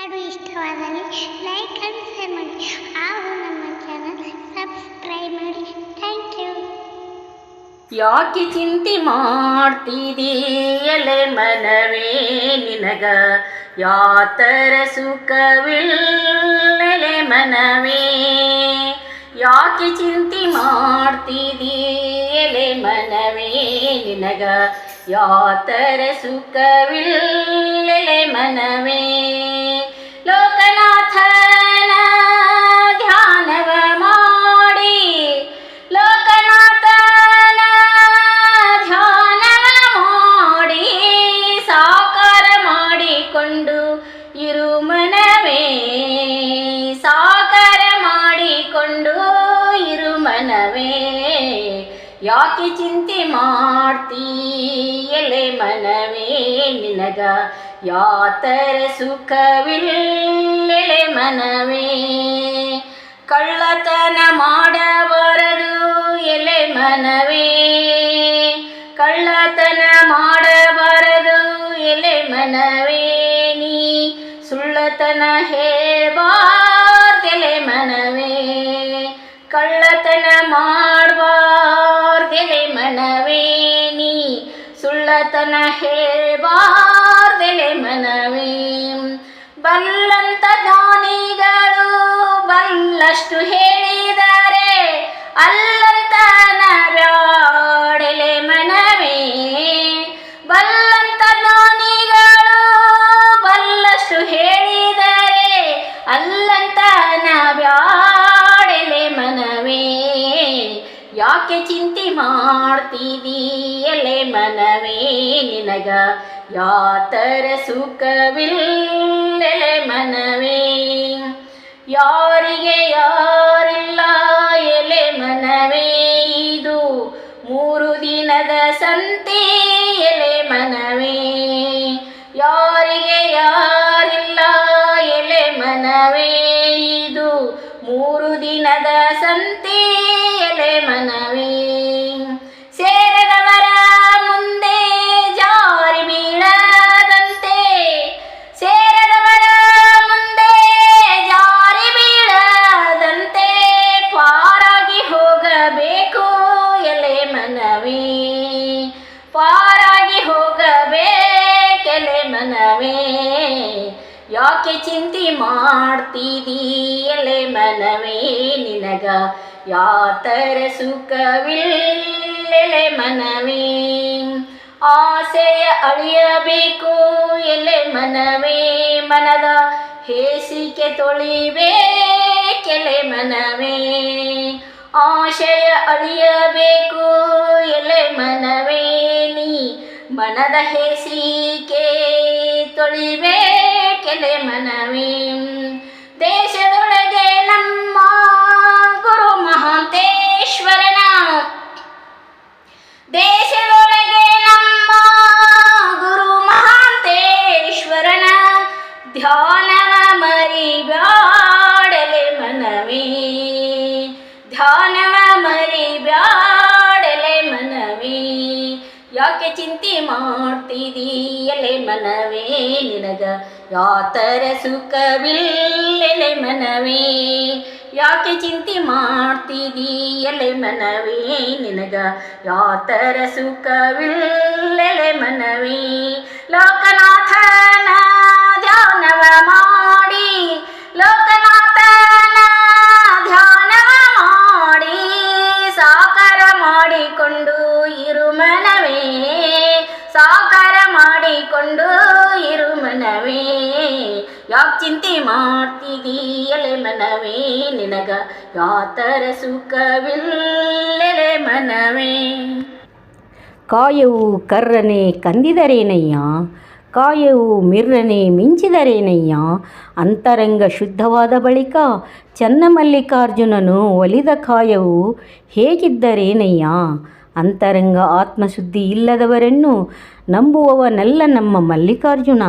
ಹಾಡು ಇಷ್ಟವಾದಲ್ಲಿ like and share ಮಾಡಿ ಹಾಗೂ ನಮ್ಮ ಚಾನಲ್ ಸಬ್ಸ್ಕ್ರೈಬ್ ಮಾಡಿ. Thank you. ಯಾಕೆ ಚಿಂತೆ ಮಾಡ್ತಿದೀಯಲೆ ಮನವೇ ನಿನಗ ಯಾತರ ಸುಖವಿಲ್ಲಲೆ ಮನವೇ. ಯಾಕೆ ಚಿಂತೆ ಮಾಡ್ತಿದೀಯಲೆ ಮನವೇ ನಿನಗ ಯಾತರ ಸುಖವಿಲ್ಲಲೆ ಮನವೇ. ಲೋಕನಾಥನ ಧ್ಯಾನವ ಮಾಡಿ ಲೋಕನಾಥನ ಧ್ಯಾನವ ಮಾಡಿ ಸಾಕಾರ ಮಾಡಿಕೊಂಡು ಇರು ಮನವೇ. ಸಾಕಾರ ಮಾಡಿಕೊಂಡು ಇರು ಮನವೇ. ಯಾಕೆ ಚಿಂತೆ ಮಾಡ್ತೀಯಲೆ ಮನವೇ ನಿನಗ ಯಾತರ ಸುಖವಿಲ್ಲಲೆ ಮನವೇ. ಕಳ್ಳತನ ಮಾಡಬಾರದು ಎಲೆ ಮನವೇ. ಕಳ್ಳತನ ಮಾಡಬಾರದು ಎಲೆ ಮನವೇ. ನೀ ಸುಳ್ಳತನ ಹೇಳಬಾರ್ದೆಲೆ ಮನವೇ. ಕಳ್ಳತನ ಮಾಡಬಾರ್ದೆಲೆ ಮನವೇ. ನೀ ಸುಳ್ಳತನ ಹೇಳಬಾರ್ದೆಲೆ ಮನವೇ. ಬಲ್ಲಂತ ಜ್ಞಾನಿಗಳು ಬಲ್ಲಷ್ಟು ಹೇಳಿದರೆ ಅಲ್ಲಂತ ಬ್ಯಾಡೆಲೆ ಮನವೇ. ಬಲ್ಲಂತ ಜ್ಞಾನಿಗಳು ಬಲ್ಲಷ್ಟು ಹೇಳಿದರೆ ಅಲ್ಲಂತ ಬ್ಯಾಡೆಲೆ ಮನವೇ. ಯಾಕೆ ಚಿಂತೆ ಮಾಡ್ತಿದೀಯಲೆ ಮನವೇ ನಿನಗ ಯಾತರ ಸುಖವಿಲ್ಲಲೆ ಮನವೇ. ಯಾರಿಗೆ ಯಾರಿಲ್ಲ ಎಲೆ ಮನವೇ. ಇದು 3 ದಿನದ ಸಂತೆ ಎಲೆ ಮನವೇ. ಯಾರಿಗೆ ಯಾರಿಲ್ಲ ಎಲೆ ಮನವೇ. ಇದು 3 ದಿನದ ಸಂತೆ ಎಲೆ ಮನವೇ. ಸೇರದವರ ಮುಂದೆ ಜಾರಿ ಬೀಳದಂತೆ. ಸೇರದವರ ಮುಂದೆ ಜಾರಿ ಬೀಳದಂತೆ ಪಾರಾಗಿ ಹೋಗಬೇಕು ಎಲೆ ಮನವೇ. ಪಾರಾಗಿ ಹೋಗಬೇಕೆಲೆ ಮನವೇ. ಯಾಕೆ ಚಿಂತೆ ಮಾಡ್ತಿದೀಯಲೆ ಮನವೇ ನಿನಗ ಯಾತರ ಸುಖವಿಲ್ಲಲೆ ಮನವೇ. ಆಸೆಯ ಅಳಿಯಬೇಕು ಎಲೆ ಮನವೇ. ಮನದ ಹೇಸಿಕೆ ತೊಳಿಬೇಕೆಲೆ ಮನವೇ. ಆಶಯ ಅಳಿಯಬೇಕು ಎಲೆ ಮನವೇ. ನೀ ಮನದ ಹೇಸಿಕೆ ತೊಳಿಬೇಕೆಲೆ ಮನವೇ. ದೇಶದೊಳಗೆ ನಮ್ಮ ಗುರು ಮಹಾಂತೇಶ್ವರನ ದೇಶದೊಳಗೆ ನಮ್ಮ ಗುರು ಮಹಾಂತೇಶ್ವರನ ಧ್ಯಾನವ ಮರಿಬ್ಯಾಡಲೆ ಮನವೇ. ಧ್ಯಾನವ ಮರಿಬ್ಯಾಡಲೆ ಮನವೇ. ಯಾಕೆ ಚಿಂತೆ ಮಾಡ್ತಿದೀಯಲೆ ಮನವೇ ನಿನಗ ಯಾತರ ಸುಖವಿಲ್ಲಲೆ ಮನವೇ. ಯಾಕೆ ಚಿಂತೆ ಮಾಡ್ತಿದೀಯಲೆ ಮನವೇ ನಿನಗ ಯಾತರ ಸುಖವಿಲ್ಲಲೆ ಮನವೇ. ಲೋಕನಾಥನ ಧ್ಯಾನವ ಮಾಡಿ ಲೋಕನಾಥನ ಧ್ಯಾನವ ಮಾಡಿ ಸಾಕಾರ ಮಾಡಿಕೊಂಡು ಇರು ಮನವೇ. ಸಾಕಾರ ಮಾಡಿಕೊಂಡು ಇರು ಮನವೇ. ಯಾಕೆ ಚಿಂತೆ ಮಾಡ್ತಿದೀಯಲೆ ಮನವೇ ನಿನಗ ಯಾತರ ಸುಖವಿಲ್ಲಲೆ ಮನವೇ. ಕಾಯವು ಕರ್ರನೆ ಕಂದಿದರೇನಯ್ಯ. ಕಾಯವು ಮಿರ್ರನೆ ಮಿಂಚಿದರೇನಯ್ಯ. ಅಂತರಂಗ ಶುದ್ಧವಾದ ಬಳಿಕ ಚನ್ನಮಲ್ಲಿಕಾರ್ಜುನನು ಒಲಿದ ಕಾಯವು ಹೇಗಿದ್ದರೇನಯ್ಯ. ಅಂತರಂಗ ಆತ್ಮಶುದ್ಧಿ ಇಲ್ಲದವರನ್ನು ನಂಬುವವನಲ್ಲ ನಮ್ಮ ಮಲ್ಲಿಕಾರ್ಜುನ.